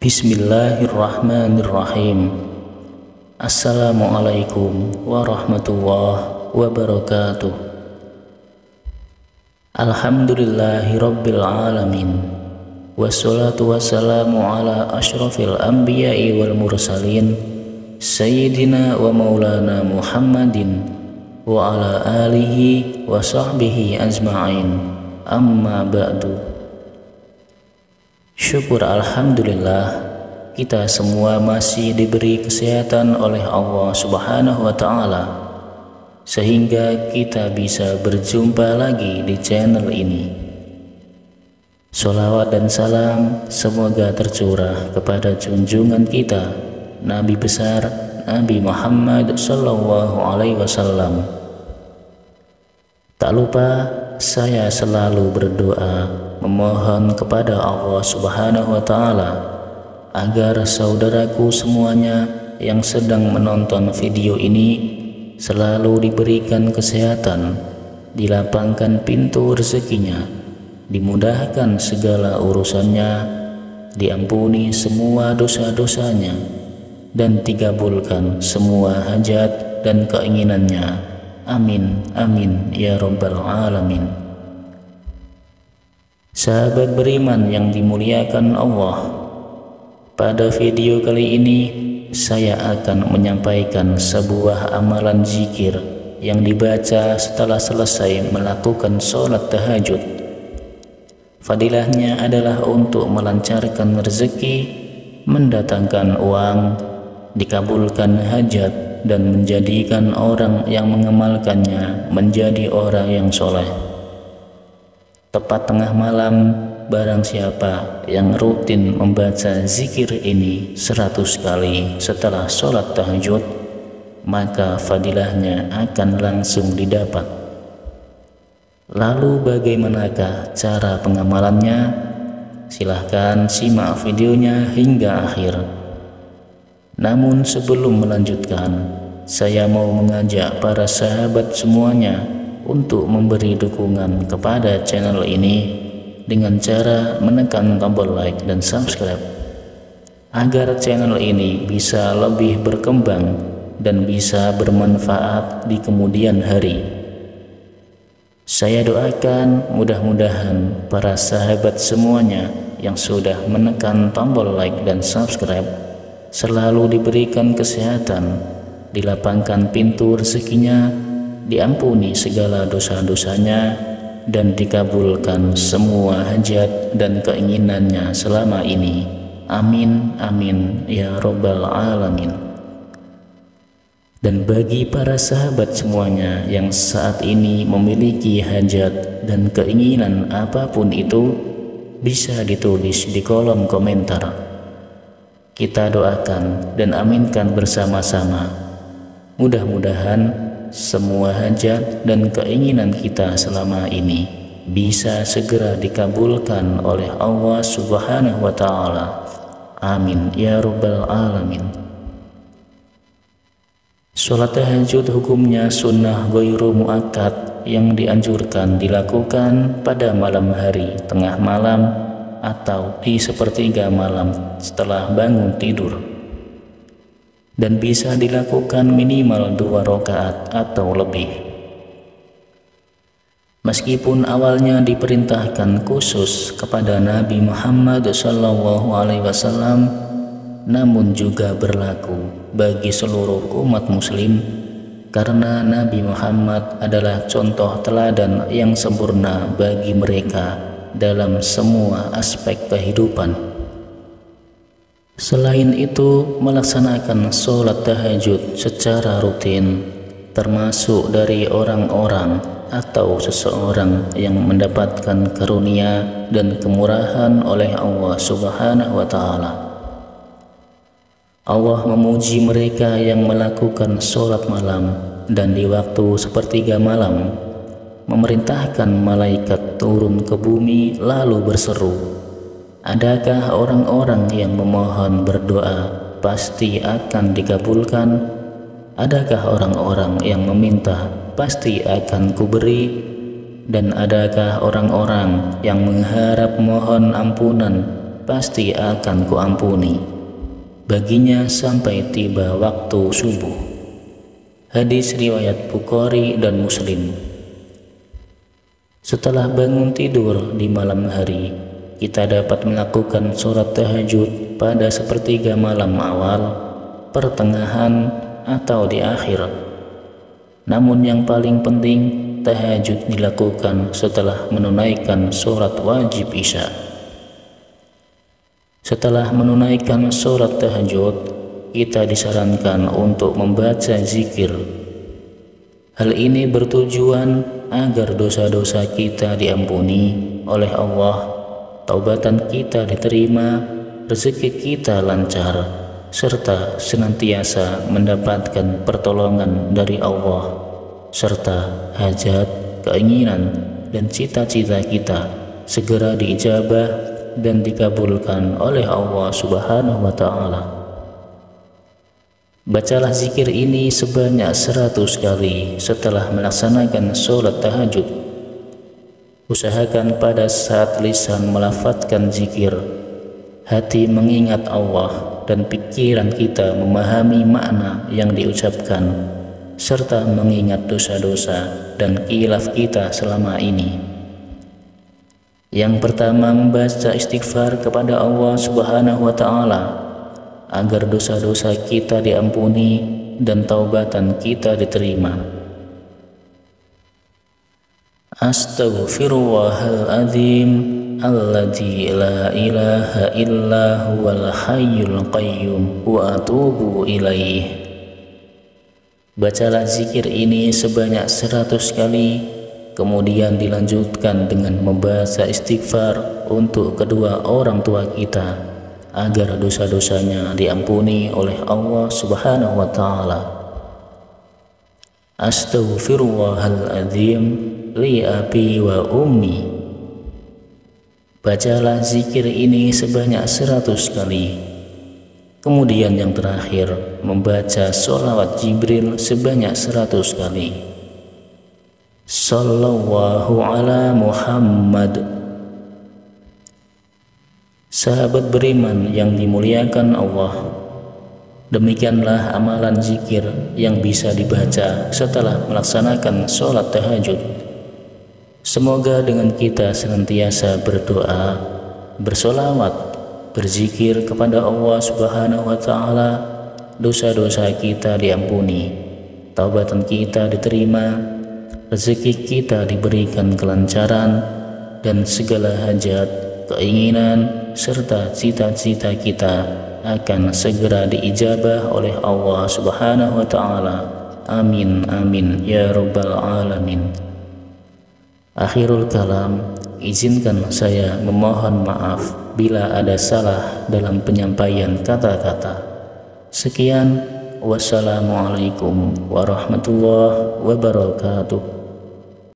Bismillahirrahmanirrahim. Assalamualaikum warahmatullahi wabarakatuh. Alhamdulillahi rabbil alamin. Wassalatu wassalamu ala ashrafil anbiya'i wal mursalin, Sayyidina wa maulana Muhammadin wa ala alihi wa sahbihi ajma'in. Amma ba'du. Syukur alhamdulillah, kita semua masih diberi kesehatan oleh Allah Subhanahu wa Ta'ala, sehingga kita bisa berjumpa lagi di channel ini. Sholawat dan salam semoga tercurah kepada junjungan kita, Nabi besar Nabi Muhammad Sallallahu Alaihi Wasallam. Tak lupa saya selalu berdoa memohon kepada Allah Subhanahu wa Ta'ala agar saudaraku semuanya yang sedang menonton video ini selalu diberikan kesehatan, dilapangkan pintu rezekinya, dimudahkan segala urusannya, diampuni semua dosa-dosanya, dan dikabulkan semua hajat dan keinginannya. Amin, amin, ya Rabbal Alamin. Sahabat beriman yang dimuliakan Allah, pada video kali ini saya akan menyampaikan sebuah amalan zikir yang dibaca setelah selesai melakukan sholat tahajud. Fadilahnya adalah untuk melancarkan rezeki, mendatangkan uang, dikabulkan hajat, dan menjadikan orang yang mengamalkannya menjadi orang yang soleh. Tepat tengah malam, barang siapa yang rutin membaca zikir ini 100 kali setelah sholat tahajud, maka fadilahnya akan langsung didapat. Lalu bagaimanakah cara pengamalannya? Silahkan simak videonya hingga akhir. Namun sebelum melanjutkan, saya mau mengajak para sahabat semuanya untuk memberi dukungan kepada channel ini dengan cara menekan tombol like dan subscribe agar channel ini bisa lebih berkembang dan bisa bermanfaat di kemudian hari. Saya doakan mudah-mudahan para sahabat semuanya yang sudah menekan tombol like dan subscribe selalu diberikan kesehatan, dilapangkan pintu rezekinya, diampuni segala dosa-dosanya, dan dikabulkan semua hajat dan keinginannya selama ini. Amin, amin, ya Rabbal Alamin. Dan bagi para sahabat semuanya yang saat ini memiliki hajat dan keinginan apapun itu, bisa ditulis di kolom komentar. Kita doakan dan aminkan bersama-sama. Mudah-mudahan semua hajat dan keinginan kita selama ini bisa segera dikabulkan oleh Allah Subhanahu wa Ta'ala. Amin, ya Rabbal Alamin. Sholat tahajud hukumnya sunnah ghairu muakkad yang dianjurkan dilakukan pada malam hari, tengah malam, atau di sepertiga malam setelah bangun tidur, dan bisa dilakukan minimal 2 rakaat atau lebih. Meskipun awalnya diperintahkan khusus kepada Nabi Muhammad SAW, namun juga berlaku bagi seluruh umat muslim, karena Nabi Muhammad adalah contoh teladan yang sempurna bagi mereka dalam semua aspek kehidupan. Selain itu, melaksanakan sholat tahajud secara rutin termasuk dari orang-orang atau seseorang yang mendapatkan karunia dan kemurahan oleh Allah Subhanahu wa Ta'ala. Allah memuji mereka yang melakukan sholat malam dan di waktu sepertiga malam memerintahkan malaikat turun ke bumi lalu berseru, adakah orang-orang yang memohon berdoa pasti akan dikabulkan? Adakah orang-orang yang meminta pasti akan kuberi? Dan adakah orang-orang yang mengharap mohon ampunan pasti akan kuampuni baginya sampai tiba waktu subuh. Hadis riwayat Bukhari dan Muslim. Setelah bangun tidur di malam hari, kita dapat melakukan sholat tahajud pada sepertiga malam awal, pertengahan, atau di akhir. Namun yang paling penting, tahajud dilakukan setelah menunaikan sholat wajib Isya. Setelah menunaikan sholat tahajud, kita disarankan untuk membaca zikir. Hal ini bertujuan agar dosa-dosa kita diampuni oleh Allah, taubatan kita diterima, rezeki kita lancar, serta senantiasa mendapatkan pertolongan dari Allah, serta hajat, keinginan, dan cita-cita kita segera diijabah dan dikabulkan oleh Allah Subhanahu wa Ta'ala. Bacalah zikir ini sebanyak 100 kali setelah melaksanakan sholat tahajud. Usahakan pada saat lisan melafadzkan zikir, hati mengingat Allah, dan pikiran kita memahami makna yang diucapkan, serta mengingat dosa-dosa dan khilaf kita selama ini. Yang pertama, membaca istighfar kepada Allah Subhanahu wa Ta'ala agar dosa-dosa kita diampuni dan taubatan kita diterima. Astaghfirullahaladzim alladzi la ilaha illa huwal hayyul qayyum wa atubu ilaih. Bacalah zikir ini sebanyak 100 kali, kemudian dilanjutkan dengan membaca istighfar untuk kedua orang tua kita agar dosa-dosanya diampuni oleh Allah Subhanahu wa Ta'ala. Astaghfirullahaladzim li abi wa ummi. Bacalah zikir ini sebanyak 100 kali. Kemudian yang terakhir, membaca sholawat Jibril sebanyak 100 kali. Sallallahu ala Muhammad. Sahabat beriman yang dimuliakan Allah, demikianlah amalan zikir yang bisa dibaca setelah melaksanakan sholat tahajud. Semoga dengan kita senantiasa berdoa, bersolawat, berzikir kepada Allah Subhanahu wa Ta'ala, dosa-dosa kita diampuni, taubatan kita diterima, rezeki kita diberikan kelancaran, dan segala hajat, keinginan, serta cita-cita kita akan segera diijabah oleh Allah Subhanahu wa Ta'ala. Amin amin ya rabbal alamin. Akhirul kalam, izinkan saya memohon maaf bila ada salah dalam penyampaian kata-kata. Sekian, wassalamualaikum warahmatullahi wabarakatuh.